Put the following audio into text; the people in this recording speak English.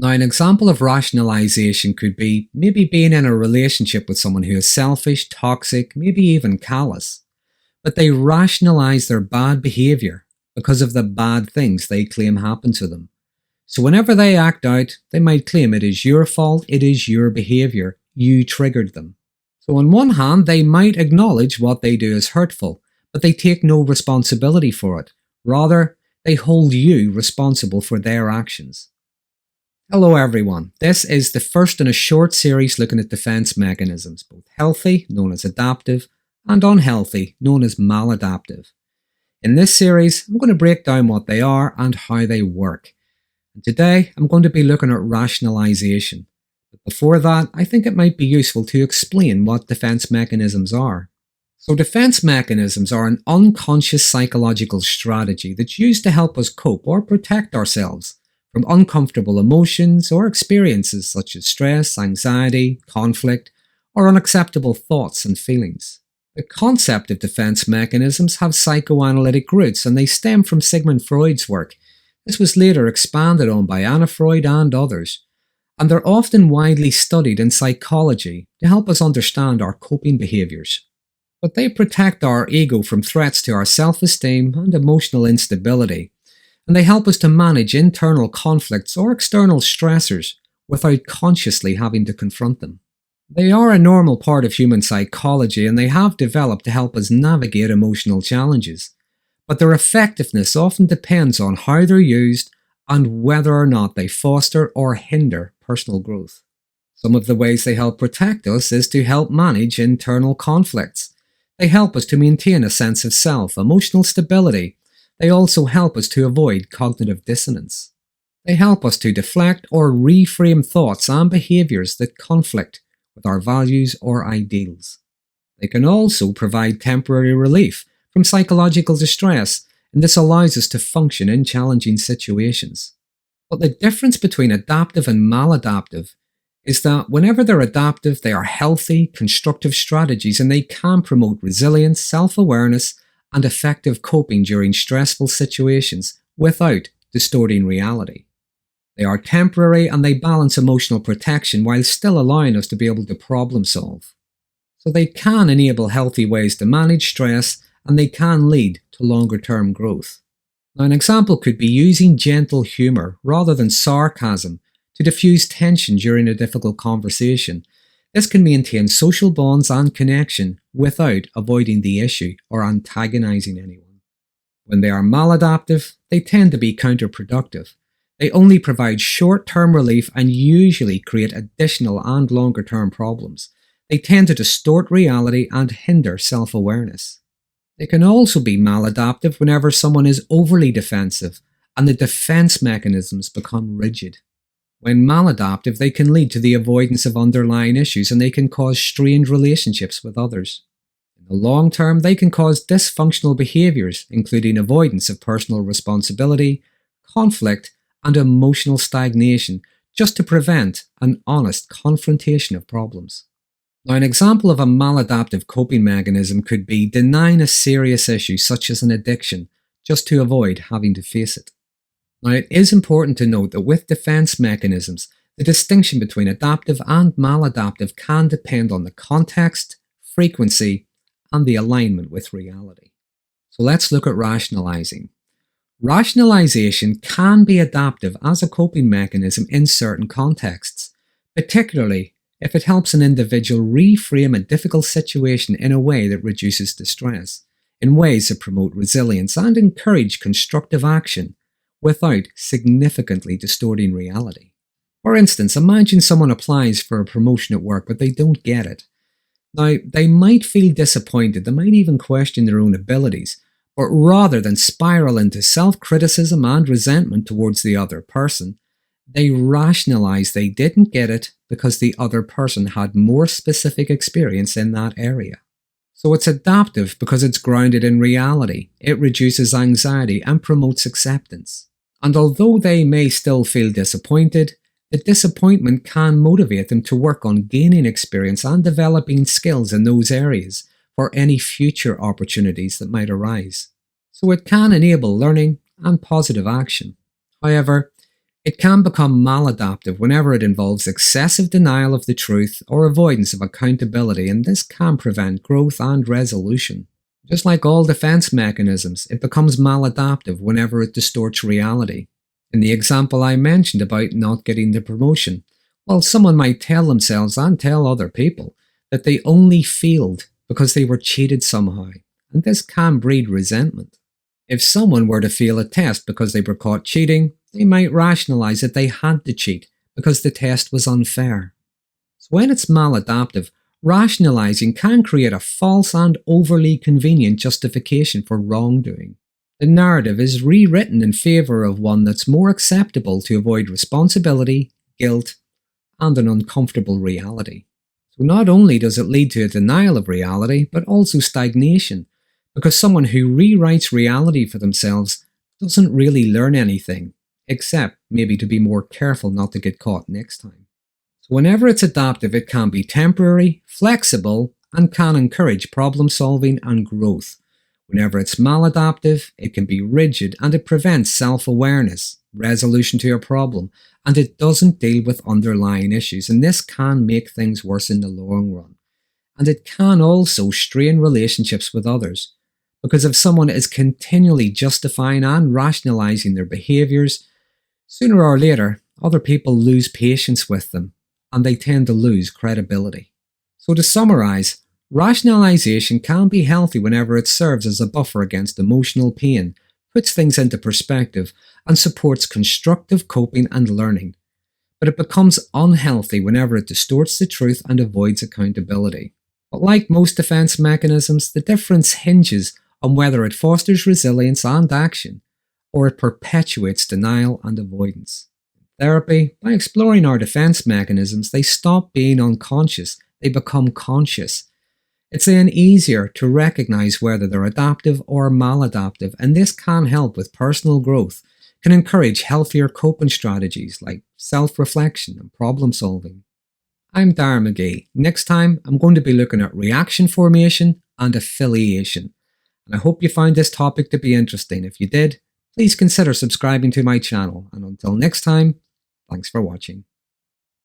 Now, an example of rationalization could be maybe being in a relationship with someone who is selfish, toxic, maybe even callous, but they rationalize their bad behaviour because of the bad things they claim happened to them. So whenever they act out, they might claim it is your fault, it is your behaviour, you triggered them. So on one hand, they might acknowledge what they do is hurtful, but they take no responsibility for it. Rather, they hold you responsible for their actions. Hello everyone, this is the first in a short series looking at defense mechanisms, both healthy, known as adaptive, and unhealthy, known as maladaptive. In this series, I'm going to break down what they are and how they work. And today, I'm going to be looking at rationalization. But before that, I think it might be useful to explain what defense mechanisms are. So defense mechanisms are an unconscious psychological strategy that's used to help us cope or protect ourselves from uncomfortable emotions or experiences such as stress, anxiety, conflict, or unacceptable thoughts and feelings. The concept of defense mechanisms have psychoanalytic roots, and they stem from Sigmund Freud's work. This was later expanded on by Anna Freud and others, and they're often widely studied in psychology to help us understand our coping behaviours. But they protect our ego from threats to our self-esteem and emotional instability, and they help us to manage internal conflicts or external stressors without consciously having to confront them. They are a normal part of human psychology, and they have developed to help us navigate emotional challenges, but their effectiveness often depends on how they're used and whether or not they foster or hinder personal growth. Some of the ways they help protect us is to help manage internal conflicts. They help us to maintain a sense of self, emotional stability. They also help us to avoid cognitive dissonance. They help us to deflect or reframe thoughts and behaviours that conflict with our values or ideals. They can also provide temporary relief from psychological distress, and this allows us to function in challenging situations. But the difference between adaptive and maladaptive is that whenever they're adaptive, they are healthy, constructive strategies, and they can promote resilience, self-awareness, and effective coping during stressful situations without distorting reality. They are temporary, and they balance emotional protection while still allowing us to be able to problem solve. So they can enable healthy ways to manage stress, and they can lead to longer-term growth. Now, an example could be using gentle humour rather than sarcasm to diffuse tension during a difficult conversation. This can maintain social bonds and connection without avoiding the issue or antagonizing anyone. When they are maladaptive, they tend to be counterproductive. They only provide short-term relief and usually create additional and longer-term problems. They tend to distort reality and hinder self-awareness. They can also be maladaptive whenever someone is overly defensive and the defense mechanisms become rigid. When maladaptive, they can lead to the avoidance of underlying issues, and they can cause strained relationships with others. In the long term, they can cause dysfunctional behaviours, including avoidance of personal responsibility, conflict, and emotional stagnation, just to prevent an honest confrontation of problems. Now, an example of a maladaptive coping mechanism could be denying a serious issue such as an addiction, just to avoid having to face it. Now, it is important to note that with defense mechanisms, the distinction between adaptive and maladaptive can depend on the context, frequency, and the alignment with reality. So let's look at rationalizing. Rationalization can be adaptive as a coping mechanism in certain contexts, particularly if it helps an individual reframe a difficult situation in a way that reduces distress, in ways that promote resilience and encourage constructive action, without significantly distorting reality. For instance, imagine someone applies for a promotion at work but they don't get it. Now, they might feel disappointed, they might even question their own abilities, but rather than spiral into self-criticism and resentment towards the other person, they rationalize they didn't get it because the other person had more specific experience in that area. So it's adaptive because it's grounded in reality, it reduces anxiety and promotes acceptance. And although they may still feel disappointed, the disappointment can motivate them to work on gaining experience and developing skills in those areas for any future opportunities that might arise. So it can enable learning and positive action. However, It can become maladaptive whenever it involves excessive denial of the truth or avoidance of accountability, and this can prevent growth and resolution. Just like all defense mechanisms, it becomes maladaptive whenever it distorts reality. In the example I mentioned about not getting the promotion, well, someone might tell themselves and tell other people that they only failed because they were cheated somehow, and this can breed resentment. If someone were to fail a test because they were caught cheating, they might rationalize that they had to cheat because the test was unfair. So when it's maladaptive, rationalizing can create a false and overly convenient justification for wrongdoing. The narrative is rewritten in favour of one that's more acceptable to avoid responsibility, guilt, and an uncomfortable reality. So not only does it lead to a denial of reality, but also stagnation, because someone who rewrites reality for themselves doesn't really learn anything, except maybe to be more careful not to get caught next time. So whenever it's adaptive, it can be temporary, flexible, and can encourage problem solving and growth. Whenever it's maladaptive, it can be rigid and it prevents self-awareness, resolution to a problem, and it doesn't deal with underlying issues, and this can make things worse in the long run. And it can also strain relationships with others, because if someone is continually justifying and rationalizing their behaviours, sooner or later, other people lose patience with them, and they tend to lose credibility. So to summarize, rationalization can be healthy whenever it serves as a buffer against emotional pain, puts things into perspective, and supports constructive coping and learning. But it becomes unhealthy whenever it distorts the truth and avoids accountability. But like most defense mechanisms, the difference hinges on whether it fosters resilience and action, or it perpetuates denial and avoidance. In therapy, by exploring our defense mechanisms, they stop being unconscious, they become conscious. It's then easier to recognize whether they're adaptive or maladaptive, and this can help with personal growth, can encourage healthier coping strategies like self-reflection and problem solving. I'm Darren McGee. Next time, I'm going to be looking at reaction formation and affiliation. And I hope you found this topic to be interesting. If you did, please consider subscribing to my channel. And until next time, thanks for watching.